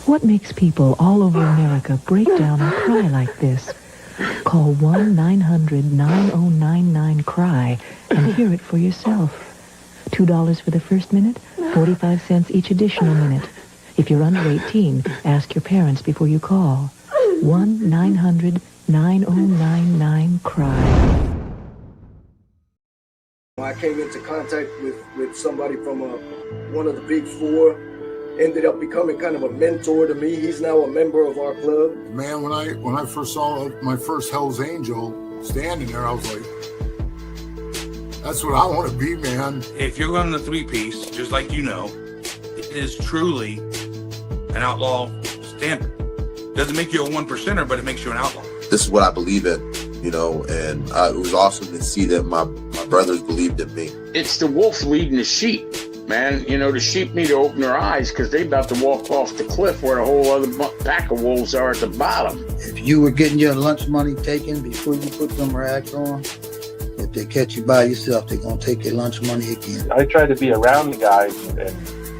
What makes people all over America break down and cry like this? Call 1-900-9099-CRY and hear it for yourself. $2 for the first minute, 45 cents each additional minute. If you're under 18, ask your parents before you call. 1-900-9099-CRY. I came into contact with somebody from one of the big four, ended up becoming kind of a mentor to me. He's now a member of our club. Man, when I first saw my first Hell's Angel standing there, I was like, that's what I want to be, man. If you're going to the three-piece, just like you know, it is truly an outlaw standard. Doesn't make you a one-percenter, but it makes you an outlaw. This is what I believe in, you know, and it was awesome to see that my brothers believed in me. It's the wolf leading the sheep, man. You know, the sheep need to open their eyes because they about to walk off the cliff where a whole other pack of wolves are at the bottom. If you were getting your lunch money taken before you put them rags on, if they catch you by yourself, they're going to take your lunch money again. I try to be around the guys and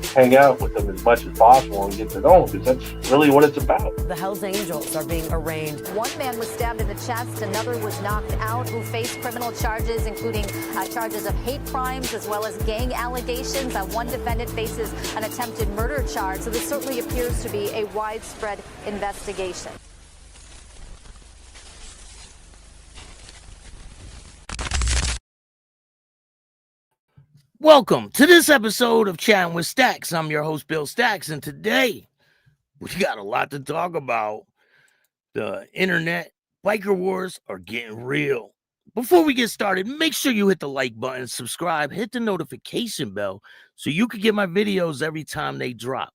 hang out with them as much as possible and get to know them, because that's really what it's about. The Hells Angels are being arraigned. One man was stabbed in the chest, another was knocked out, who faced criminal charges, including charges of hate crimes as well as gang allegations. One defendant faces an attempted murder charge, so this certainly appears to be a widespread investigation. Welcome to this episode of Chattin with Staxx. I'm your host, Bill Staxx, and today we got a lot to talk about. The internet biker wars are getting real. Before we get started, make sure you hit the like button, subscribe, hit the notification bell so you can get my videos every time they drop.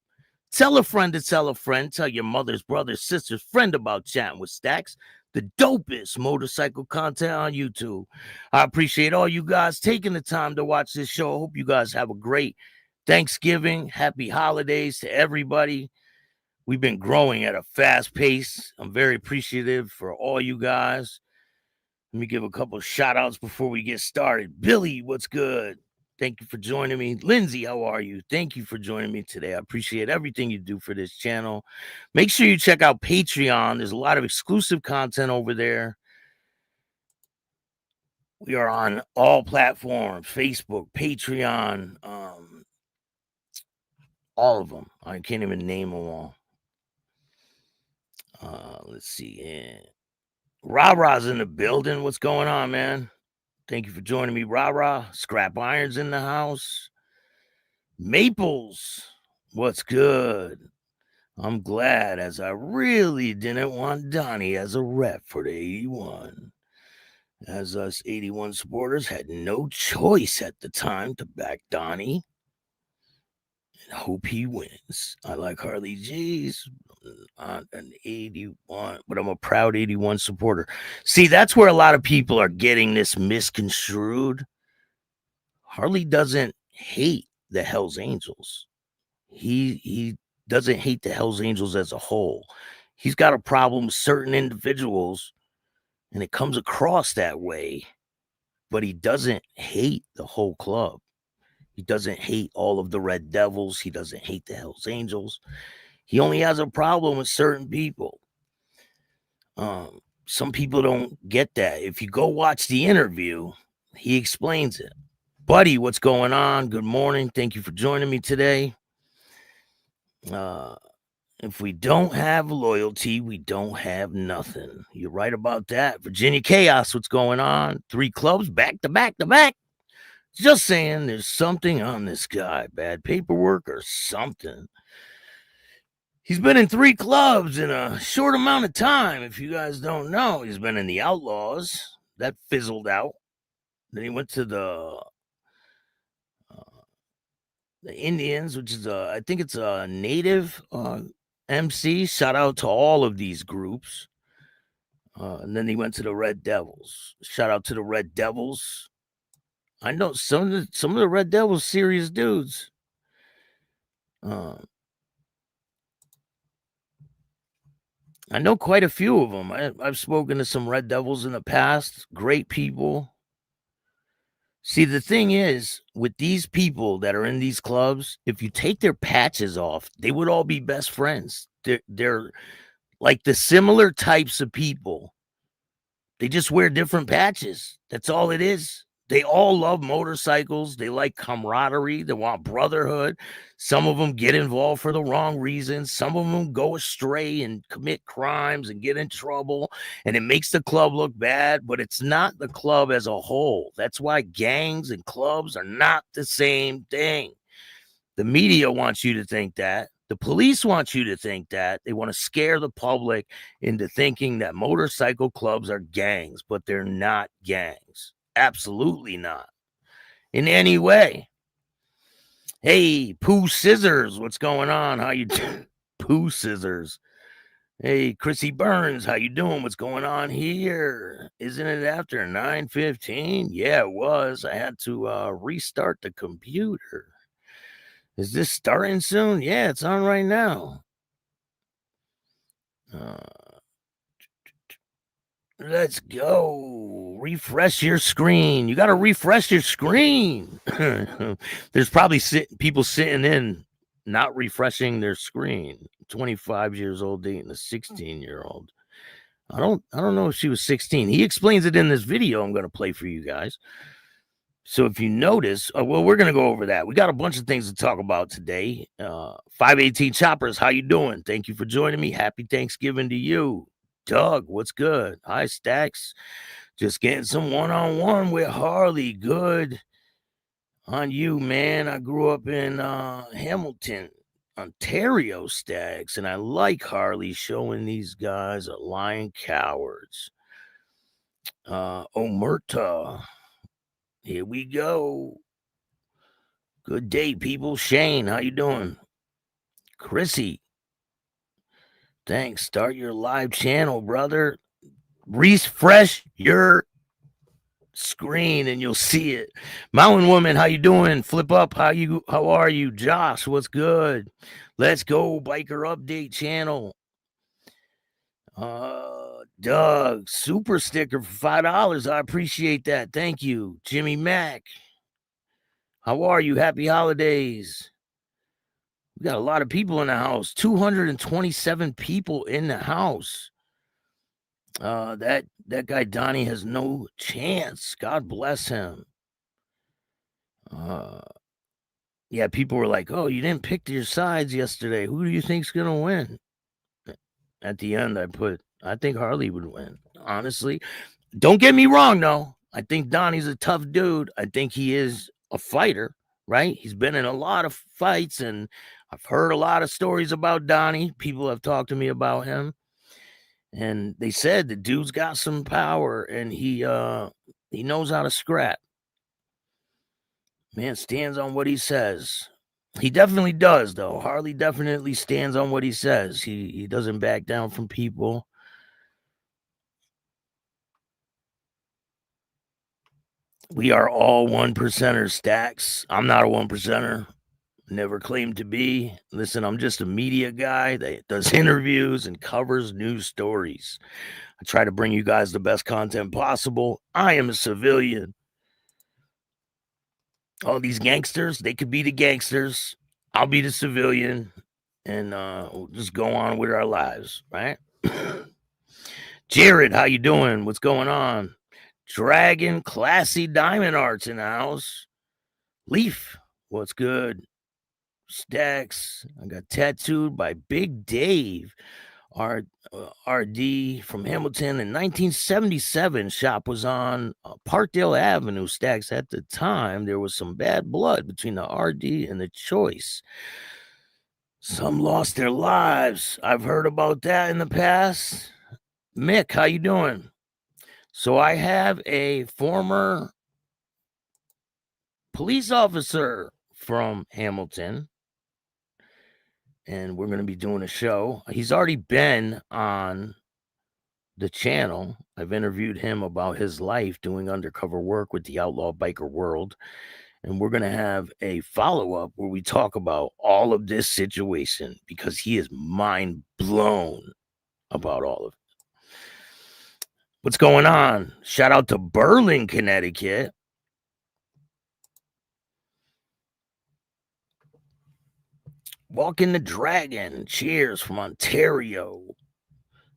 Tell a friend to tell a friend, tell your mother's brother's sister's friend about Chattin with Staxx, the dopest motorcycle content on YouTube. I appreciate all you guys taking the time to watch this show. I hope you guys have a great Thanksgiving. Happy holidays to everybody. We've been growing at a fast pace. I'm very appreciative for all you guys. Let me give a couple of shout outs before we get started. Billy, what's good? Thank you for joining me. Lindsay, how are you? Thank you for joining me today. I appreciate everything you do for this channel. Make sure you check out Patreon. There's a lot of exclusive content over there. We are on all platforms, Facebook, Patreon, all of them. I can't even name them all. Let's see. Yeah. Ra-Ra's in the building. What's going on, man? Thank you for joining me, Ra-Ra. Scrap Iron's in the house. Maples, what's good? I'm glad, as I really didn't want Donnie as a rep for the 81. As us 81 supporters had no choice at the time to back Donnie and hope he wins. I like Harley G's. I'm an 81, but I'm a proud 81 supporter. See, that's where a lot of people are getting this misconstrued. Harley doesn't hate the Hells Angels. He doesn't hate the Hells Angels as a whole. He's got a problem with certain individuals, and it comes across that way, but he doesn't hate the whole club. He doesn't hate all of the Red Devils. He doesn't hate the Hells Angels. He only has a problem with certain people. Some people don't get that. If you go watch the interview, he explains it. Buddy, what's going on? Good morning. Thank you for joining me today. If we don't have loyalty, we don't have nothing. You're right about that. Virginia Chaos, what's going on? 3 clubs back to back to back. Just saying there's something on this guy. Bad paperwork or something. He's been in 3 clubs in a short amount of time. If you guys don't know, he's been in the Outlaws. That fizzled out. Then he went to the Indians, which is I think it's a native MC. Shout out to all of these groups. And then he went to the Red Devils. Shout out to the Red Devils. I know some of the Red Devils serious dudes. I know quite a few of them. I've spoken to some Red Devils in the past. Great people. See, the thing is, with these people that are in these clubs, if you take their patches off, they would all be best friends. They're like the similar types of people. They just wear different patches. That's all it is. They all love motorcycles. They like camaraderie. They want brotherhood. Some of them get involved for the wrong reasons. Some of them go astray and commit crimes and get in trouble. And it makes the club look bad, but it's not the club as a whole. That's why gangs and clubs are not the same thing. The media wants you to think that. The police want you to think that. They want to scare the public into thinking that motorcycle clubs are gangs, but they're not gangs. Absolutely not. In any way. Hey, Pooh Scissors, what's going on? How you doing? Pooh Scissors. Hey, Chrissy Burns, how you doing? What's going on here? Isn't it after 9:15? Yeah, it was. I had to restart the computer. Is this starting soon? Yeah, it's on right now. Let's go. Refresh your screen. You got to refresh your screen. There's probably people sitting in not refreshing their screen. 25 years old dating a 16-year-old. I don't know if she was 16. He explains it in this video I'm going to play for you guys. So if you notice, well, we're going to go over that. We got a bunch of things to talk about today. 518 Choppers, how you doing? Thank you for joining me. Happy Thanksgiving to you. Doug, what's good? Hi, Staxx. Just getting some one-on-one with Harley. Good on you, man. I grew up in Hamilton, Ontario, Staxx, and I like Harley showing these guys are lying cowards. Omerta. Here we go. Good day, people. Shane, how you doing? Chrissy. Thanks. Start your live channel, brother. Refresh your screen and you'll see it. Mountain Woman, how you doing? Flip Up, how are you? Josh, what's good? Let's go. Biker Update channel. Doug, super sticker for $5. I appreciate that. Thank you. Jimmy Mack. How are you? Happy holidays. We got a lot of people in the house. 227 people in the house. That guy Donnie has no chance. God bless him. Yeah, people were like, "Oh, you didn't pick your sides yesterday. Who do you think's gonna win?" At the end, I think Harley would win. Honestly, don't get me wrong, though. I think Donnie's a tough dude. I think he is a fighter, right? He's been in a lot of fights, and I've heard a lot of stories about Donnie. People have talked to me about him, and they said the dude's got some power, and he knows how to scrap. Man stands on what he says. He definitely does, though. Harley definitely stands on what he says. He doesn't back down from people. We are all 1%ers, Staxx. I'm not a 1%er. Never claimed to be. Listen, I'm just a media guy that does interviews and covers news stories. I try to bring you guys the best content possible. I am a civilian. All these gangsters, they could be the gangsters. I'll be the civilian. And we'll just go on with our lives, right? Jared, how you doing? What's going on? Dragon Classy Diamond Arts in the house. Leaf, what's good? Staxx, I got tattooed by Big Dave, RD from Hamilton in 1977. Shop was on Parkdale Avenue. Staxx, at the time, there was some bad blood between the RD and the Choice. Some lost their lives. I've heard about that in the past. Mick, how you doing? So I have a former police officer from Hamilton, and we're going to be doing a show. He's already been on the channel. I've interviewed him about his life doing undercover work with the outlaw biker world, and we're going to have a follow-up where we talk about all of this situation because he is mind blown about all of it. What's going on? Shout out to Berlin, Connecticut. Walking the Dragon. Cheers from Ontario.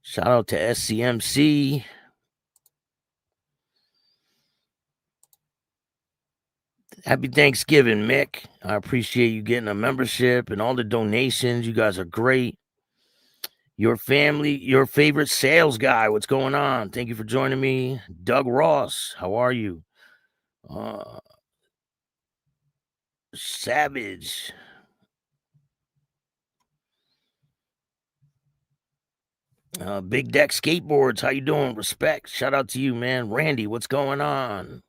Shout out to SCMC. Happy Thanksgiving, Mick. I appreciate you getting a membership and all the donations. You guys are great. Your family, your favorite sales guy. What's going on? Thank you for joining me. Doug Ross, how are you? Savage. Big Deck Skateboards, how you doing? Respect. Shout out to you, man. Randy, what's going on?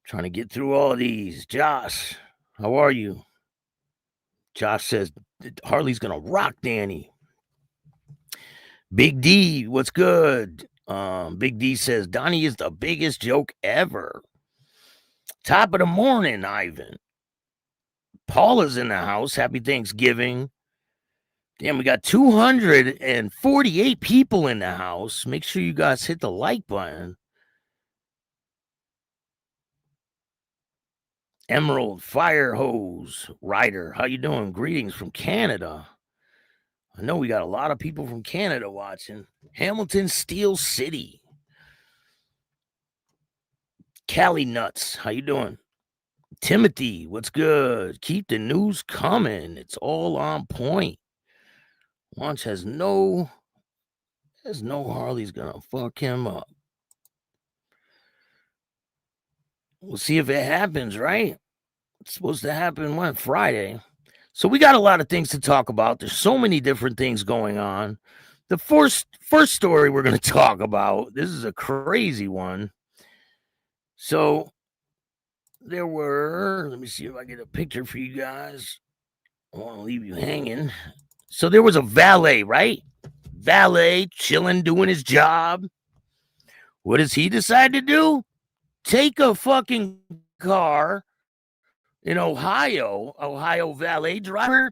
Trying to get through all of these. Josh, how are you? Josh says Harley's gonna rock Danny. Big D, what's good? Big D says Donnie is the biggest joke ever. Top of the morning, Ivan. Paula's in the house. Happy Thanksgiving. Damn, we got 248 people in the house. Make sure you guys hit the like button. Emerald Fire Hose Rider, how you doing? Greetings from Canada. I know we got a lot of people from Canada watching. Hamilton Steel City. Cali Nuts, how you doing? Timothy, what's good? Keep the news coming. It's all on point. Wonch has no Harley's gonna fuck him up. We'll see if it happens, right? It's supposed to happen Friday. So we got a lot of things to talk about. There's so many different things going on. The first story we're going to talk about, this is a crazy one. So there were, let me see if I get a picture for you guys. I want to leave you hanging. So there was a valet, right? Valet chilling, doing his job. What does he decide to do? Take a fucking car in Ohio valet driver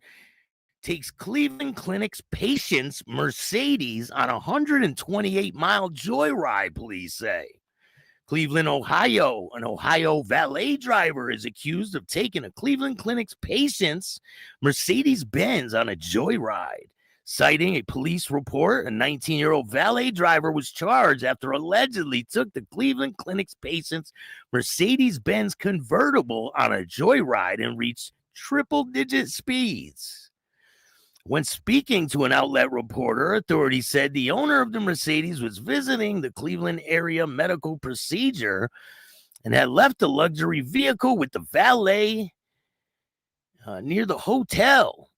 takes Cleveland Clinic's patient's Mercedes on a 128-mile joyride, police say. Cleveland, Ohio, an Ohio valet driver is accused of taking a Cleveland Clinic's patient's Mercedes-Benz on a joyride. Citing a police report, a 19-year-old valet driver was charged after allegedly took the Cleveland Clinic's patient's Mercedes-Benz convertible on a joyride and reached triple-digit speeds. When speaking to an outlet reporter, authorities said the owner of the Mercedes was visiting the Cleveland area medical procedure and had left the luxury vehicle with the valet near the hotel.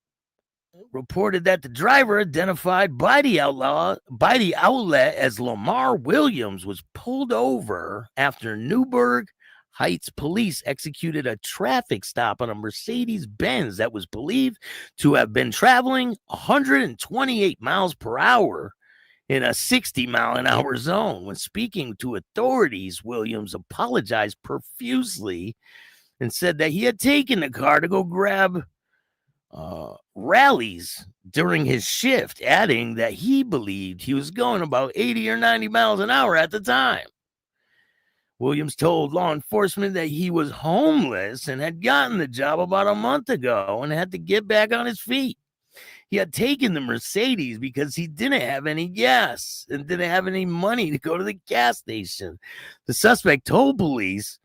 Reported that the driver, identified by the outlet as Lamar Williams, was pulled over after Newburgh Heights police executed a traffic stop on a Mercedes-Benz that was believed to have been traveling 128 miles per hour in a 60-mile-an-hour zone. When speaking to authorities, Williams apologized profusely and said that he had taken the car to go grab rallies during his shift, adding that he believed he was going about 80 or 90 miles an hour at the time. Williams told law enforcement that he was homeless and had gotten the job about a month ago and had to get back on his feet. He had taken the Mercedes because he didn't have any gas and didn't have any money to go to the gas station. The suspect told police,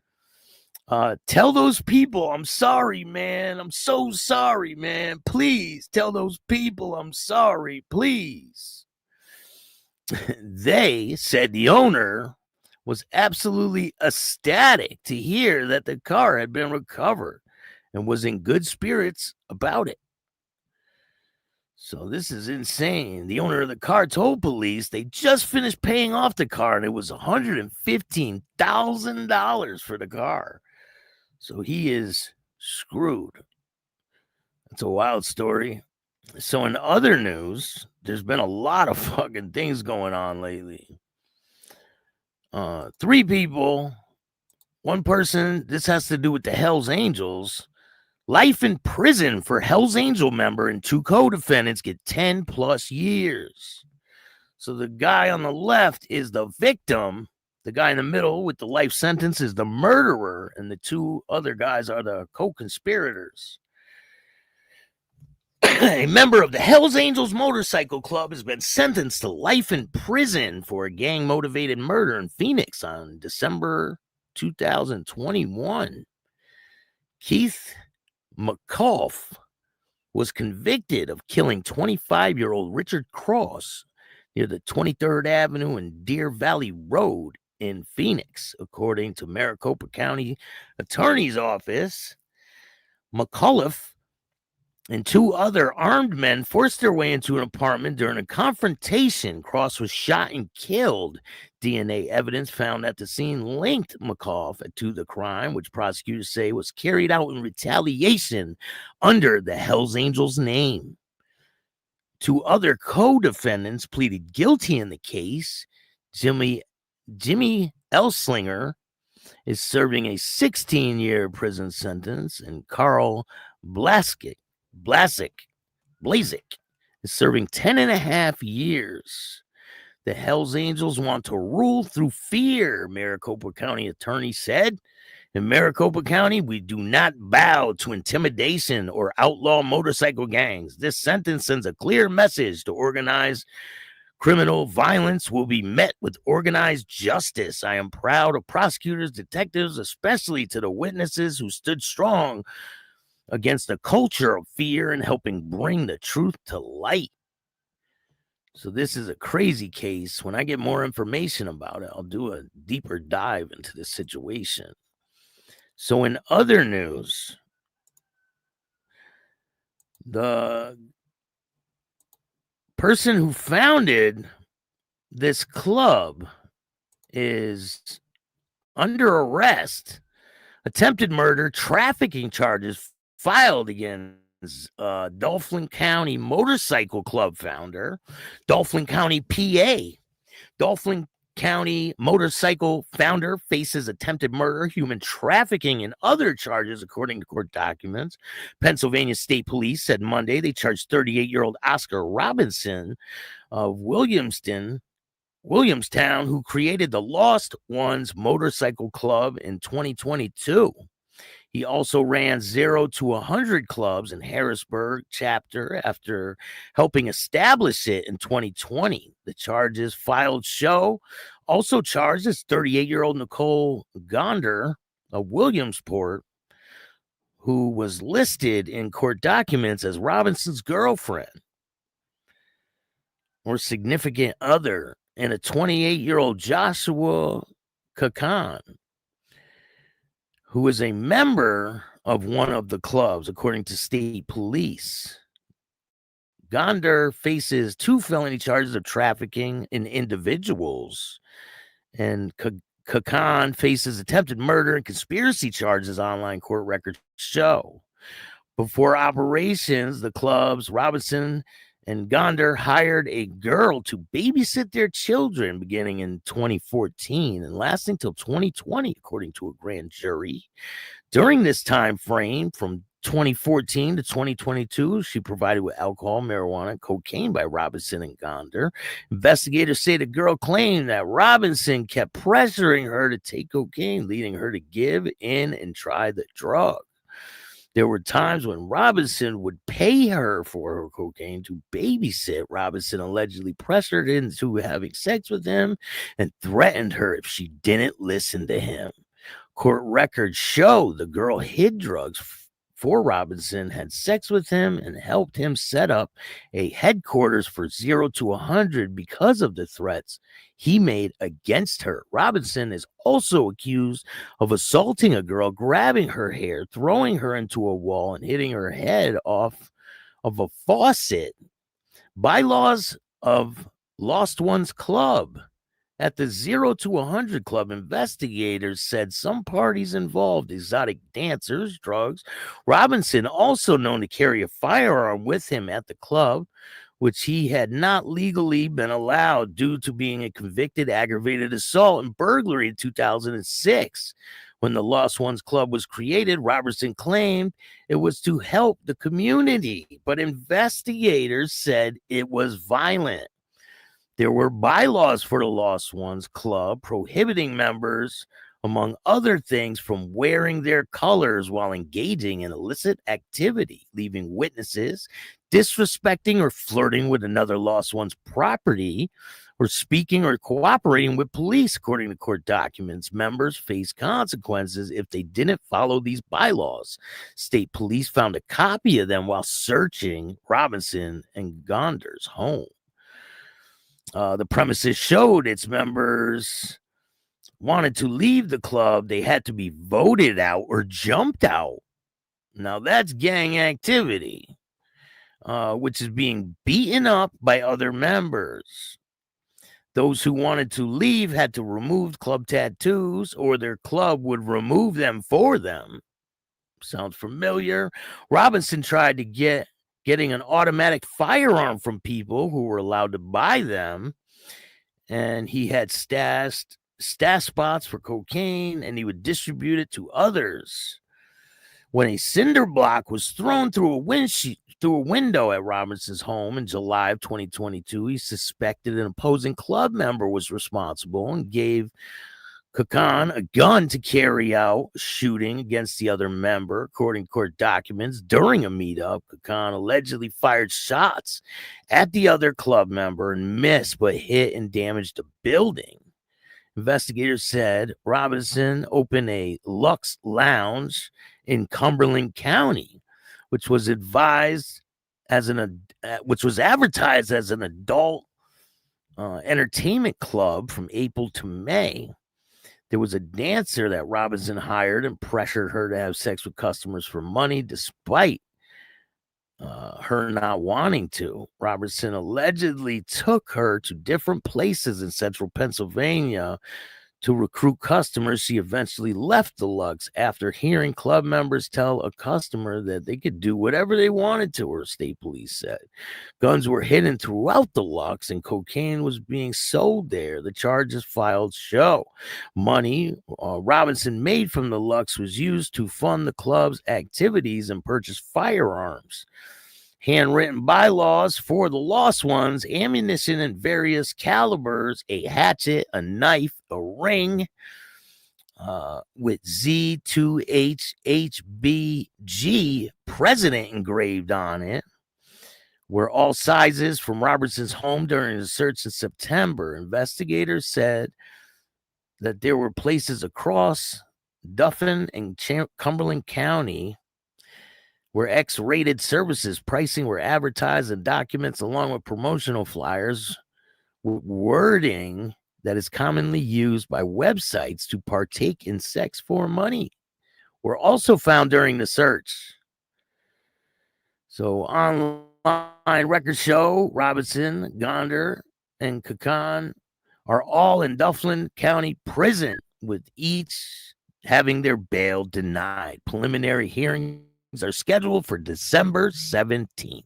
tell those people I'm sorry, man. I'm so sorry, man. Please tell those people I'm sorry, please. They said the owner was absolutely ecstatic to hear that the car had been recovered and was in good spirits about it. So this is insane. The owner of the car told police they just finished paying off the car and it was $115,000 for the car. So he is screwed. That's a wild story. So in other news, there's been a lot of fucking things going on lately. 3 people, 1 person, this has to do with the Hells Angels. Life in prison for Hells Angel member and 2 co-defendants get 10 plus years. So the guy on the left is the victim. The guy in the middle with the life sentence is the murderer, and the 2 other guys are the co-conspirators. A member of the Hells Angels Motorcycle Club has been sentenced to life in prison for a gang-motivated murder in Phoenix on December 2021. Keith McAuliffe was convicted of killing 25-year-old Richard Cross near the 23rd Avenue and Deer Valley Road in Phoenix, according to Maricopa County Attorney's Office. McAuliffe and two other armed men forced their way into an apartment during a confrontation. Cross was shot and killed. DNA evidence found at the scene linked McAuliffe to the crime, which prosecutors say was carried out in retaliation under the Hells Angels name. Two other co-defendants pleaded guilty in the case. Jimmy Elslinger is serving a 16-year prison sentence, and Carl Blazek is serving 10 and a half years. The Hells Angels want to rule through fear, Maricopa County attorney said. In Maricopa County, we do not bow to intimidation or outlaw motorcycle gangs. This sentence sends a clear message to organized criminal violence will be met with organized justice. I am proud of prosecutors, detectives, especially to the witnesses who stood strong against a culture of fear and helping bring the truth to light. So this is a crazy case. When I get more information about it, I'll do a deeper dive into the situation. So in other news, the person who founded this club is under arrest. Attempted murder, trafficking charges filed against Dauphin County Motorcycle Club founder, Dauphin County, PA. Dauphin County motorcycle founder faces attempted murder, human trafficking, and other charges, according to court documents. Pennsylvania State Police said Monday they charged 38-year-old Oscar Robinson of Williamstown, who created the Lost Ones Motorcycle Club in 2022. He also ran 0 to 100 clubs in Harrisburg chapter after helping establish it in 2020. The charges filed also charges 38-year-old Nicole Gonder of Williamsport, who was listed in court documents as Robinson's girlfriend or significant other, and a 28-year-old Joshua Kakan, who is a member of one of the clubs, according to state police. Gonder faces 2 felony charges of trafficking in individuals, and Kakan faces attempted murder and conspiracy charges, online court records show. Before operations, the clubs, Robinson and Gonder hired a girl to babysit their children beginning in 2014 and lasting till 2020, according to a grand jury. During this time frame, from 2014 to 2022, she provided with alcohol, marijuana, and cocaine by Robinson and Gonder. Investigators say the girl claimed that Robinson kept pressuring her to take cocaine, leading her to give in and try the drug. There were times when Robinson would pay her for her cocaine to babysit. Robinson allegedly pressured her into having sex with him and threatened her if she didn't listen to him. Court records show the girl hid drugs for Robinson, had sex with him, and helped him set up a headquarters for 0 to 100 because of the threats he made against her. Robinson is also accused of assaulting a girl, grabbing her hair, throwing her into a wall, and hitting her head off of a faucet. Bylaws of Lost Ones Club. At the 0 to 100 club, investigators said some parties involved exotic dancers, drugs. Robinson, also known to carry a firearm with him at the club, which he had not legally been allowed due to being a convicted aggravated assault and burglary in 2006. When the Lost Ones Club was created, Robertson claimed it was to help the community, but investigators said it was violent. There were bylaws for the Lost Ones Club prohibiting members among other things, from wearing their colors while engaging in illicit activity, leaving witnesses, disrespecting or flirting with another lost one's property, or speaking or cooperating with police. According to court documents, members face consequences if they didn't follow these bylaws. State police found a copy of them while searching Robinson and Gonder's home. The premises showed its members wanted to leave the club, they had to be voted out or jumped out. Now that's gang activity, which is being beaten up by other members. Those who wanted to leave had to remove club tattoos, or their club would remove them for them. Sounds familiar? Robinson tried to getting an automatic firearm from people who were allowed to buy them, and he had stash spots for cocaine, and he would distribute it to others. When a cinder block was thrown through a window at Robinson's home in July of 2022, he suspected an opposing club member was responsible and gave Chattin a gun to carry out shooting against the other member. According to court documents, during a meetup, Chattin allegedly fired shots at the other club member and missed, but hit and damaged a building. Investigators said Robinson opened a Lux Lounge in Cumberland County, which was advertised as an adult entertainment club from April to May. There was a dancer that Robinson hired and pressured her to have sex with customers for money, despite her not wanting to. Robinson allegedly took her to different places in central Pennsylvania to recruit customers. She eventually left the Lux after hearing club members tell a customer that they could do whatever they wanted to her, state police said. Guns were hidden throughout the Lux and cocaine was being sold there. The charges filed show money Robinson made from the Lux was used to fund the club's activities and purchase firearms. Handwritten bylaws for the lost ones, ammunition in various calibers, a hatchet, a knife, a ring with Z2HHBG president engraved on it, were all sizes from Robertson's home during the search in September. Investigators said that there were places across Dauphin and Cumberland County where X-rated services pricing were advertised in documents along with promotional flyers with wording that is commonly used by websites to partake in sex for money were also found during the search. So online records show Robinson, Gonder, and Chattin are all in Dauphin County prison, with each having their bail denied. Preliminary hearings are scheduled for December 17th.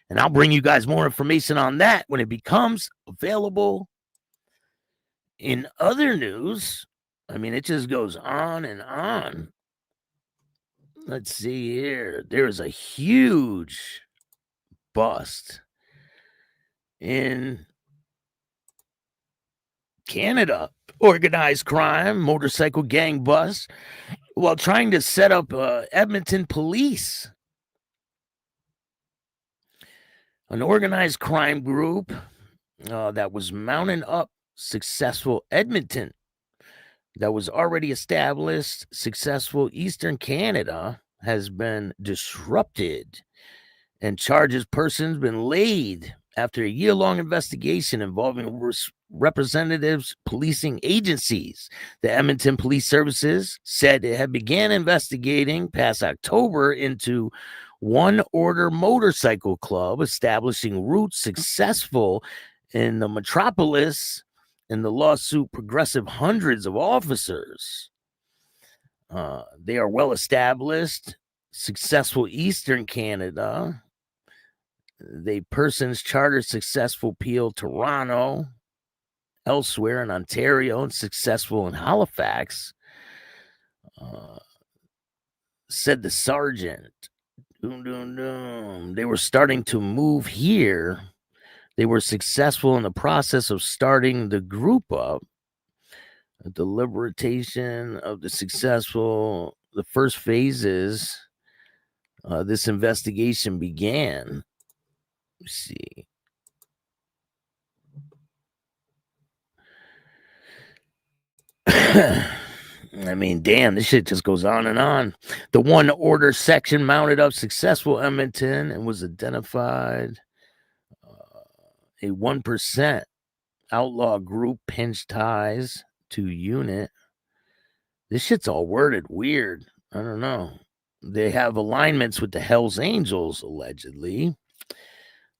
And I'll bring you guys more information on that when it becomes available. In other news, I mean, it just goes on and on. Let's see here. There's a huge bust in Canada. Organized crime, motorcycle gang bust, while trying to set up Edmonton police. An organized crime group that was mounting up successful Edmonton, that was already established, successful Eastern Canada, has been disrupted, and persons been laid after a year-long investigation involving representatives policing agencies. The Edmonton Police Services said it had began investigating past October into One Order Motorcycle Club, establishing roots successful in the metropolis. In the lawsuit, progressive hundreds of officers. They are well established, successful Eastern Canada. They persons chartered successful Peel, Toronto, elsewhere in Ontario, and successful in Halifax, said the sergeant. They were starting to move here. They were successful in the process of starting the group up. a deliberation of the first phases. This investigation began. Let's see. I mean, damn, this shit just goes on and on. The one order section mounted up successful Edmonton and was identified. A 1% outlaw group pinched ties to unit. This shit's all worded weird. I don't know. They have alignments with the Hells Angels, allegedly.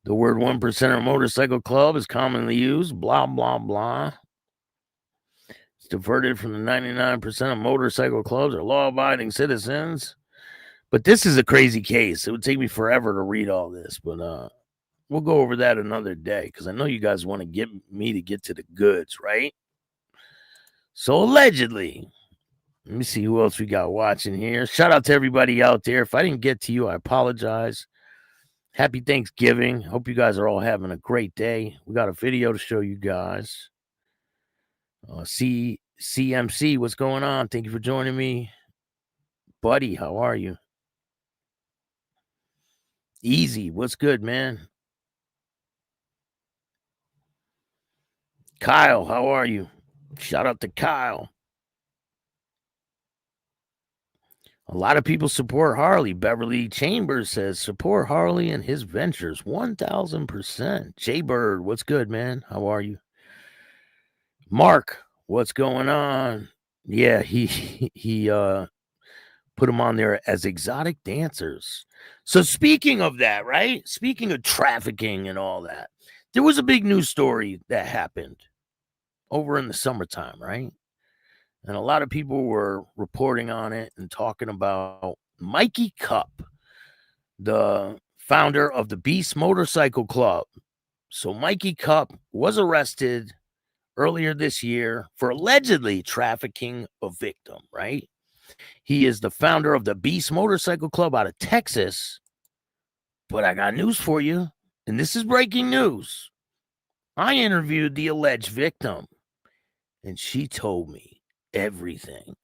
The word 1%er motorcycle club is commonly used. Blah, blah, blah. It's diverted from the 99% of motorcycle clubs are law-abiding citizens. But this is a crazy case. It would take me forever to read all this, but we'll go over that another day because I know you guys want to get me to get to the goods, right? So allegedly, let me see who else we got watching here. Shout out to everybody out there. If I didn't get to you, I apologize. Happy Thanksgiving. Hope you guys are all having a great day. We got a video to show you guys. CMC, what's going on? Thank you for joining me. Buddy, how are you? Easy, what's good, man? Kyle, how are you? Shout out to Kyle. A lot of people support Harley. Beverly Chambers says, support Harley and his ventures 1,000%. Jaybird, what's good, man? How are you? Mark, what's going on? Yeah, he put them on there as exotic dancers. So speaking of that, right? Speaking of trafficking and all that, there was a big news story that happened over in the summertime, right? And a lot of people were reporting on it and talking about Mikey Cup, the founder of the Beast Motorcycle Club. So Mikey Cup was arrested earlier this year for allegedly trafficking a victim, right? He is the founder of the Beast Motorcycle Club out of Texas. But I got news for you, and this is breaking news. I interviewed the alleged victim, and she told me everything.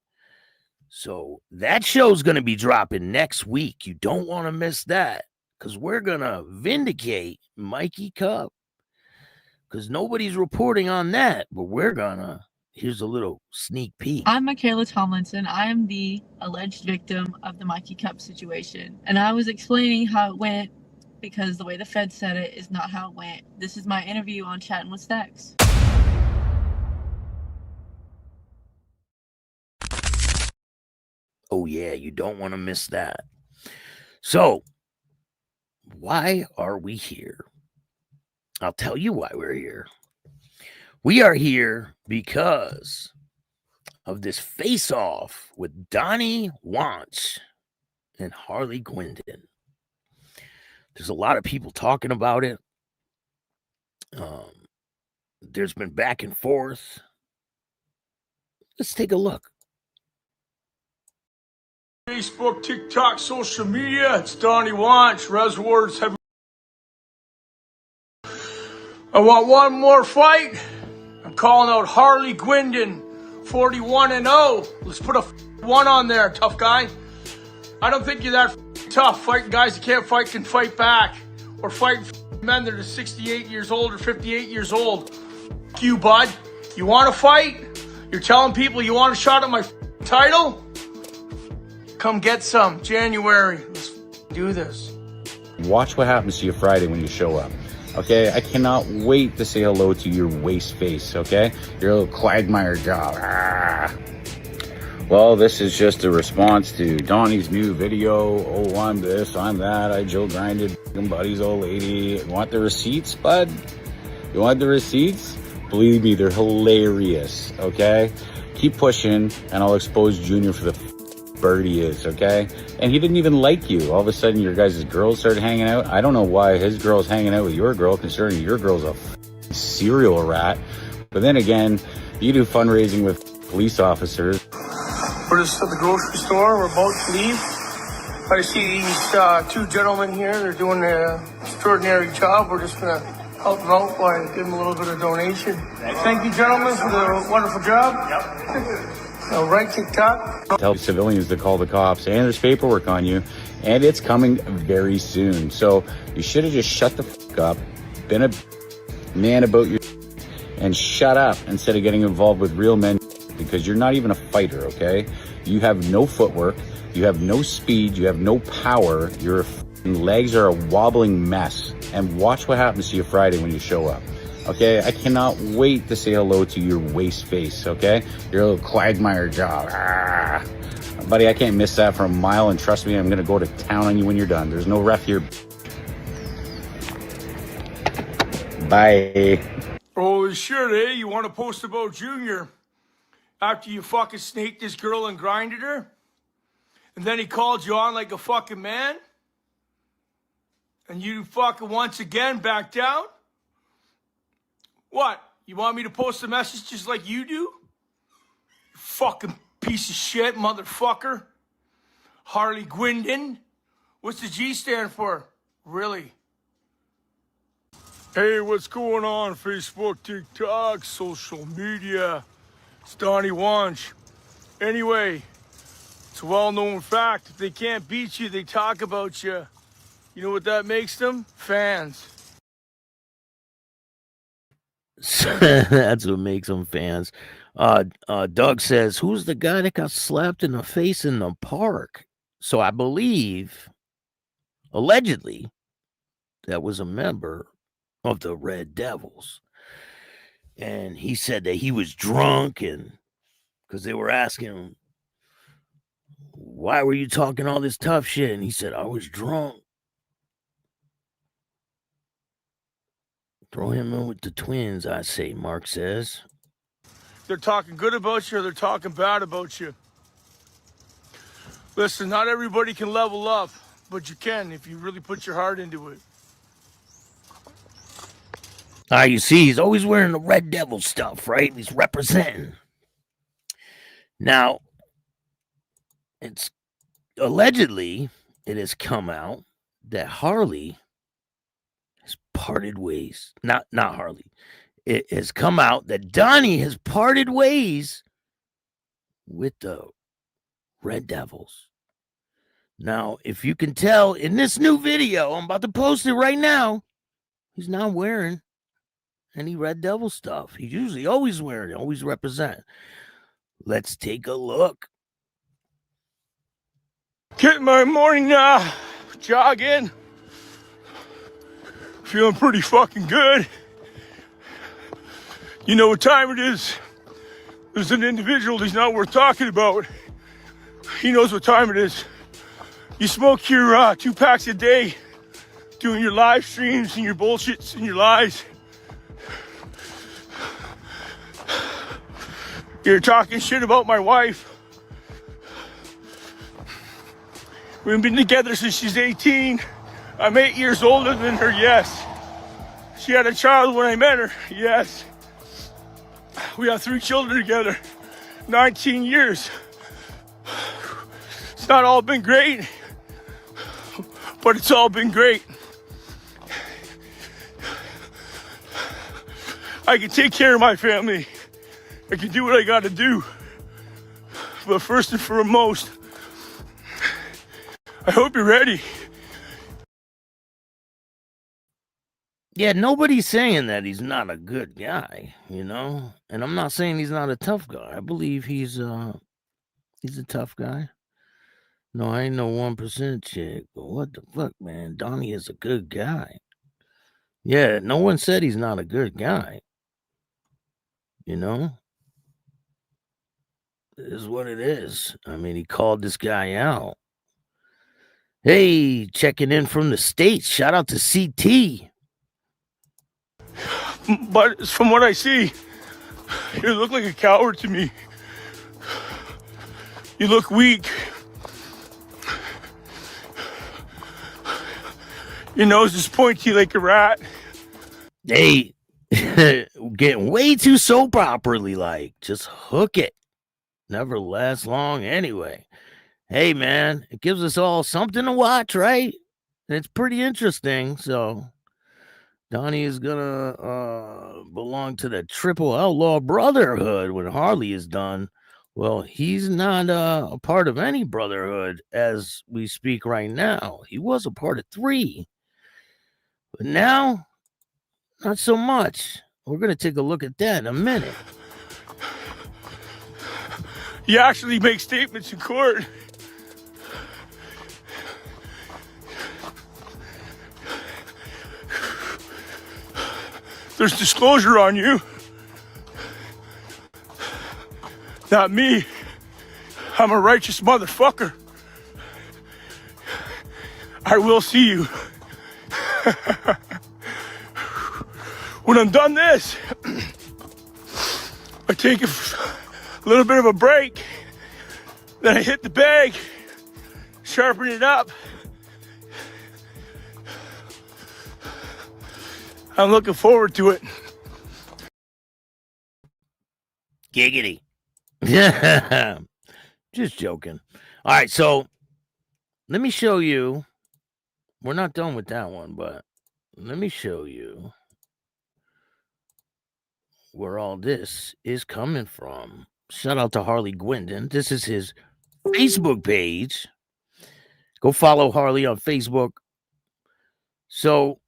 So that show's going to be dropping next week. You don't want to miss that because we're going to vindicate Mikey Cup because nobody's reporting on that, but we're going to. Here's a little sneak peek. I'm Michaela Tomlinson. I am the alleged victim of the Mikey Cup situation. And I was explaining how it went because the way the Fed said it is not how it went. This is my interview on Chattin with Staxx. Oh, yeah, you don't want to miss that. So, why are we here? I'll tell you why we're here. We are here because of this face-off with Donny Wonch and Harley Guindon. There's a lot of people talking about it. There's been back and forth. Let's take a look. Facebook, TikTok, social media. It's Donny Wonch. Reservoirs have. I want one more fight. I'm calling out Harley Guindon, 41-0. Let's put a 1 on there, tough guy. I don't think you're that tough. Fighting guys that can't fight can fight back. Or fighting men that are 68 years old or 58 years old. F you, bud. You want to fight? You're telling people you want a shot at my title? Come get some. January. Let's do this. Watch what happens to you Friday when you show up. Okay, I cannot wait to say hello to your waste face, okay? Your little quagmire job. Ah. Well, this is just a response to Donnie's new video. Oh, I'm this, I'm that. I Joe grinded buddy's old lady. You want the receipts, bud? You want the receipts? Believe me, they're hilarious, okay? Keep pushing, and I'll expose Junior for the bird he is, okay? And he didn't even like you. All of a sudden, your guys' girls started hanging out. I don't know why his girl's hanging out with your girl, considering your girl's a serial rat. But then again, you do fundraising with police officers. We're just at the grocery store. We're about to leave. I see these two gentlemen here. They're doing an extraordinary job. We're just going to help him out by giving him a little bit of donation. Thank you, gentlemen, for the wonderful job. All right, TikTok. Tell civilians to call the cops, and there's paperwork on you, and it's coming very soon. So you should have just shut the fuck up, been a man about your and shut up instead of getting involved with real men, because you're not even a fighter, okay? You have no footwork, you have no speed, you have no power, your legs are a wobbling mess. And watch what happens to you Friday when you show up. Okay, I cannot wait to say hello to your waste face, okay? Your little quagmire jaw. Ah. Buddy, I can't miss that for a mile, and trust me, I'm gonna go to town on you when you're done. There's no ref here. Bye. Holy shit, eh? You want to post about Junior after you fucking snaked this girl and grinded her? And then he called you on like a fucking man? And you fucking once again backed down? What? You want me to post a message just like you do? You fucking piece of shit, motherfucker. Harley Guindon? What's the G stand for? Really? Hey, what's going on? Facebook, TikTok, social media. It's Donny Wonch. Anyway, it's a well-known fact. If they can't beat you, they talk about you. You know what that makes them? Fans. That's what makes them fans. Doug says, who's the guy that got slapped in the face in the park? So I believe, allegedly, that was a member of the Red Devils. And he said that he was drunk, and because they were asking him, why were you talking all this tough shit? And he said, I was drunk. Throw him in with the Twins, I say, Mark says. They're talking good about you or they're talking bad about you. Listen, not everybody can level up, but you can if you really put your heart into it. You see, he's always wearing the Red Devil stuff, right? He's representing. Now, it's allegedly, it has come out that Harley has parted ways. Not Harley. It has come out that Donny has parted ways with the Red Devils. Now, if you can tell in this new video, I'm about to post it right now, he's not wearing any Red Devil stuff. He's usually always wearing it, always represent. Let's take a look. Getting my morning jog in. Feeling pretty fucking good. You know what time it is. There's an individual he's not worth talking about. He knows what time it is. You smoke your 2 packs a day, doing your live streams and your bullshits and your lies. You're talking shit about my wife. We've been together since she's 18. I'm 8 years older than her, yes. She had a child when I met her, yes. We have 3 children together, 19 years. It's not all been great, but it's all been great. I can take care of my family. I can do what I gotta do. But first and foremost, I hope you're ready. Yeah, nobody's saying that he's not a good guy, you know? And I'm not saying he's not a tough guy. I believe he's a tough guy. No, I ain't no 1% chick, but what the fuck, man? Donny is a good guy. Yeah, no one said he's not a good guy. You know? It is what it is. I mean, he called this guy out. Hey, checking in from the States. Shout out to CT. But from what I see, you look like a coward to me. You look weak. Your nose is pointy like a rat. Hey, getting way too soap opera-y like. Just hook it. Never lasts long anyway. Hey, man, it gives us all something to watch, right? And it's pretty interesting, so Donnie is gonna belong to the Triple Outlaw Brotherhood when Harley is done. Well, he's not a part of any brotherhood as we speak right now. He was a part of 3. But now, not so much. We're going to take a look at that in a minute. You actually make statements in court. There's disclosure on you. Not me. I'm a righteous motherfucker. I will see you. When I'm done this, I take a little bit of a break. Then I hit the bag, sharpen it up. I'm looking forward to it. Giggity. Just joking. All right, so let me show you. We're not done with that one, but let me show you where all this is coming from. Shout out to Harley Guindon. This is his Facebook page. Go follow Harley on Facebook. So,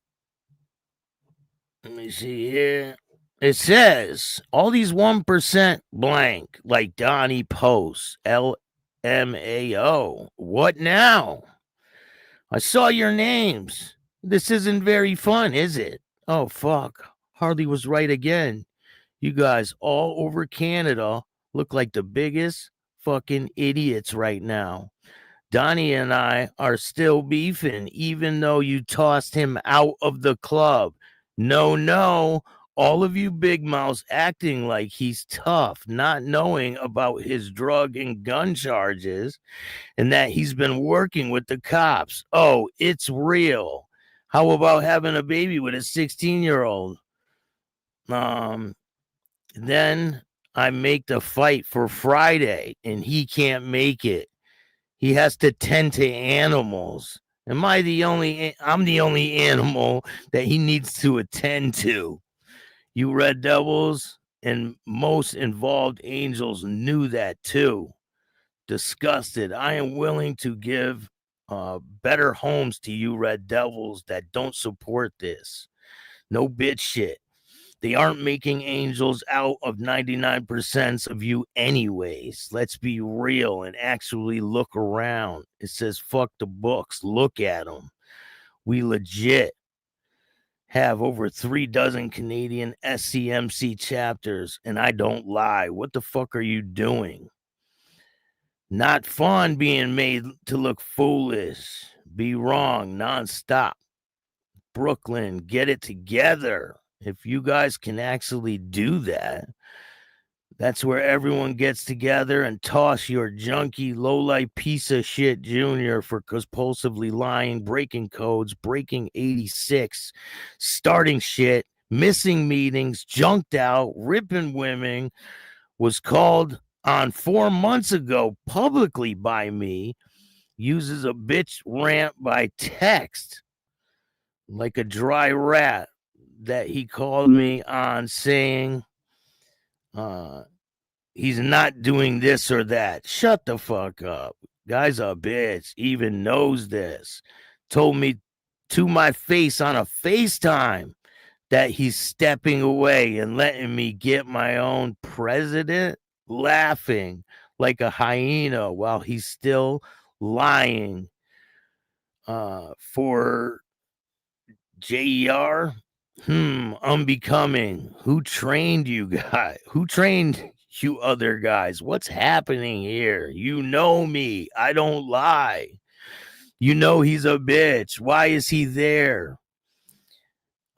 let me see here. It says all these 1% blank, like Donnie posts, LMAO. What now? I saw your names. This isn't very fun, is it? Oh, fuck. Harley was right again. You guys all over Canada look like the biggest fucking idiots right now. Donnie and I are still beefing, even though you tossed him out of the club. No. All of you big mouths acting like he's tough, not knowing about his drug and gun charges and that he's been working with the cops. Oh, it's real. How about having a baby with a 16-year-old? Then I make the fight for Friday and he can't make it. He has to tend to animals. I'm the only animal that he needs to attend to. You Red Devils and most involved angels knew that too. Disgusted. I am willing to give better homes to you Red Devils that don't support this. No bitch shit. They aren't making angels out of 99% of you anyways. Let's be real and actually look around. It says fuck the books. Look at them. We legit have over 36 Canadian SCMC chapters, and I don't lie. What the fuck are you doing? Not fun being made to look foolish. Be wrong nonstop. Brooklyn, get it together. If you guys can actually do that, that's where everyone gets together and toss your junky, low-life piece of shit junior for compulsively lying, breaking codes, breaking 86, starting shit, missing meetings, junked out, ripping women, was called on 4 months ago publicly by me, uses a bitch rant by text like a dry rat that he called me on saying he's not doing this or that. Shut the fuck up. Guy's a bitch. Even knows this. Told me to my face on a FaceTime that he's stepping away and letting me get my own president, laughing like a hyena while he's still lying for JER. Unbecoming. Who trained you guys? Who trained you other guys? What's happening here? You know me. I don't lie. You know he's a bitch. Why is he there?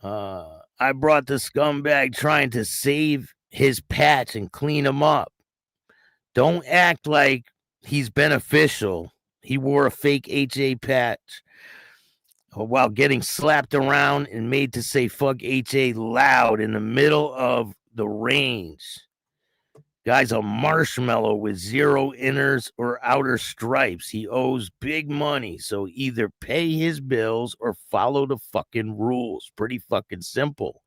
I brought the scumbag trying to save his patch and clean him up. Don't act like he's beneficial. He wore a fake HA patch while getting slapped around and made to say fuck HA loud in the middle of the range. Guy's a marshmallow with 0 inners or outer stripes. He owes big money, so either pay his bills or follow the fucking rules. Pretty fucking simple.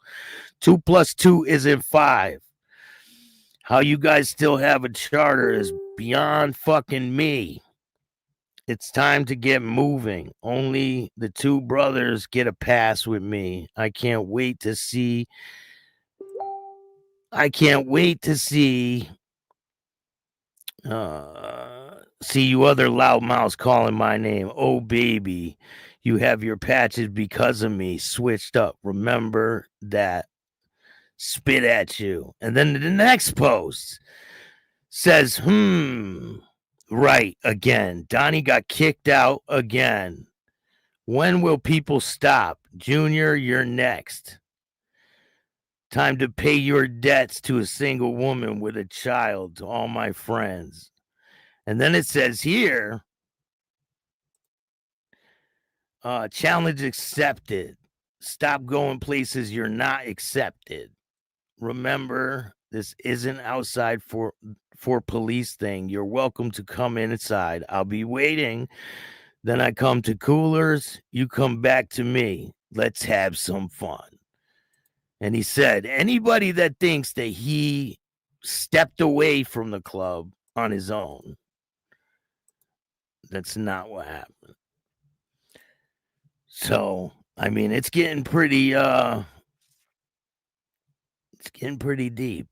2 + 2 isn't 5. How you guys still have a charter is beyond fucking me. It's time to get moving. Only the 2 brothers get a pass with me. I can't wait to see you other loudmouths calling my name. Oh, baby, you have your patches because of me switched up. Remember that. Spit at you. And then the next post says, right, again. Donnie got kicked out again. When will people stop? Junior, you're next. Time to pay your debts to a single woman with a child, to all my friends. And then it says here, challenge accepted. Stop going places you're not accepted. Remember, this isn't outside for police thing. You're welcome to come inside. I'll be waiting. Then I come to Coolers. You come back to me. Let's have some fun. And he said, anybody that thinks that he stepped away from the club on his own, that's not what happened. So, I mean, it's getting pretty deep.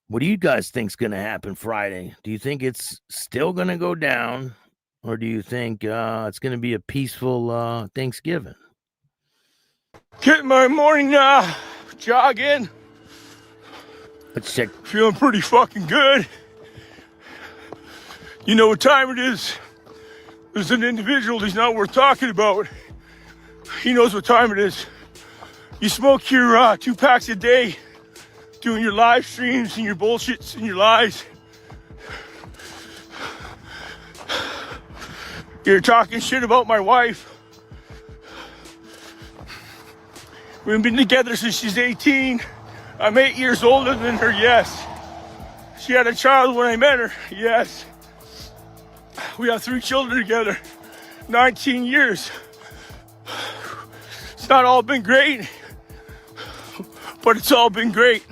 What do you guys think's going to happen Friday? Do you think it's still going to go down, or do you think it's going to be a peaceful Thanksgiving? Getting my morning jog in. Let's check. Feeling pretty fucking good. You know what time it is? There's an individual he's not worth talking about. He knows what time it is. You smoke your 2 packs a day, doing your live streams and your bullshits and your lies. You're talking shit about my wife. We've been together since she's 18. I'm 8 years older than her, yes. She had a child when I met her, yes. We have 3 children together, 19 years. It's not all been great, but it's all been great.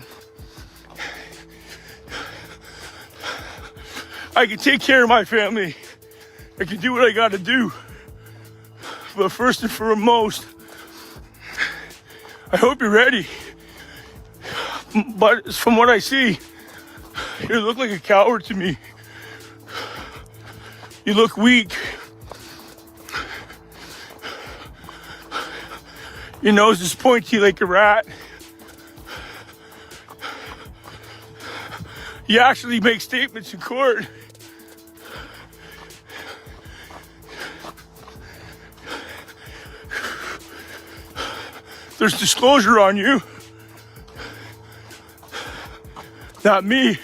I can take care of my family. I can do what I gotta do. But first and foremost, I hope you're ready. But from what I see, you look like a coward to me. You look weak. Your nose is pointy like a rat. You actually make statements in court. There's disclosure on you. Not me.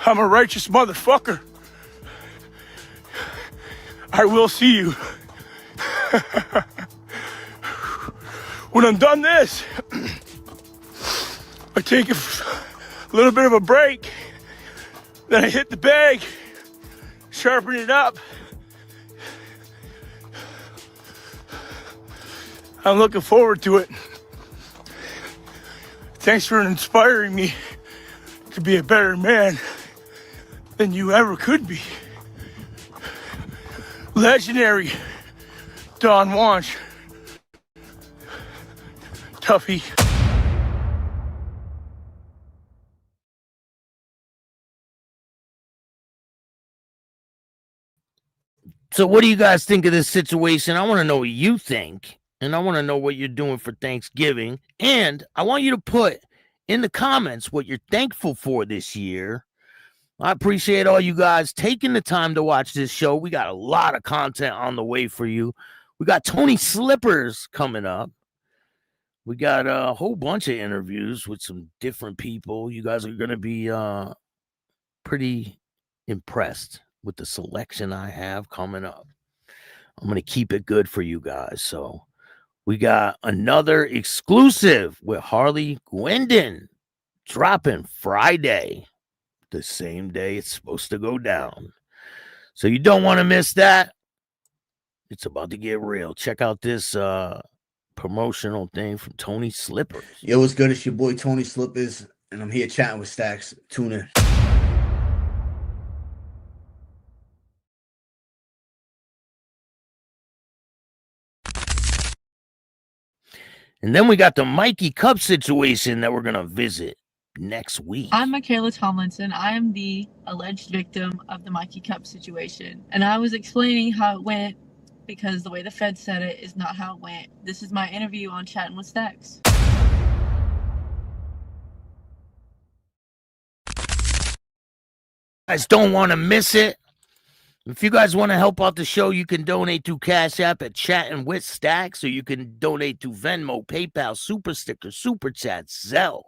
I'm a righteous motherfucker. I will see you. When I'm done this, I take a little bit of a break. Then I hit the bag, sharpen it up. I'm looking forward to it. Thanks for inspiring me to be a better man than you ever could be. Legendary Donny Wonch. Tuffy. So what do you guys think of this situation? I want to know what you think. And I want to know what you're doing for Thanksgiving. And I want you to put in the comments what you're thankful for this year. I appreciate all you guys taking the time to watch this show. We got a lot of content on the way for you. We got Tony Slippers coming up. We got a whole bunch of interviews with some different people. You guys are going to be pretty impressed with the selection I have coming up. I'm going to keep it good for you guys. So we got another exclusive with Harley Guindon dropping Friday, the same day it's supposed to go down. So you don't want to miss that. It's about to get real. Check out this promotional thing from Tony Slippers. Yo, what's good? It's your boy Tony Slippers, and I'm here chatting with Staxx. Tune in. And then we got the Mikey Cup situation that we're going to visit next week. I'm Michaela Tomlinson. I am the alleged victim of the Mikey Cup situation. And I was explaining how it went because the way the Fed said it is not how it went. This is my interview on Chattin with Staxx. Guys don't want to miss it. If you guys want to help out the show, you can donate to Cash App at Chattin with Staxx, or you can donate to Venmo, PayPal, Super Sticker, Super Chat, Zelle,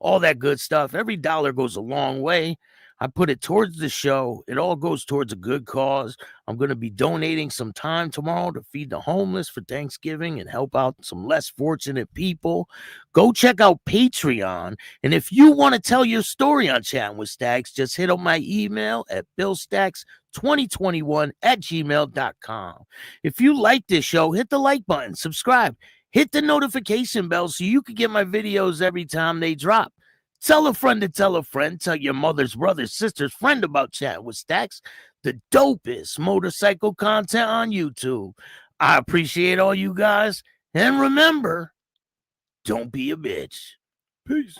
all that good stuff. Every dollar goes a long way. I put it towards the show. It all goes towards a good cause. I'm going to be donating some time tomorrow to feed the homeless for Thanksgiving and help out some less fortunate people. Go check out Patreon. And if you want to tell your story on Chattin with Staxx, just hit up my email at billstaxx2021@gmail.com. If you like this show, hit the like button, subscribe, hit the notification bell so you can get my videos every time they drop. Tell a friend to tell a friend. Tell your mother's brother's sister's friend about Chattin with Staxx, the dopest motorcycle content on YouTube. I appreciate all you guys. And remember, don't be a bitch. Peace.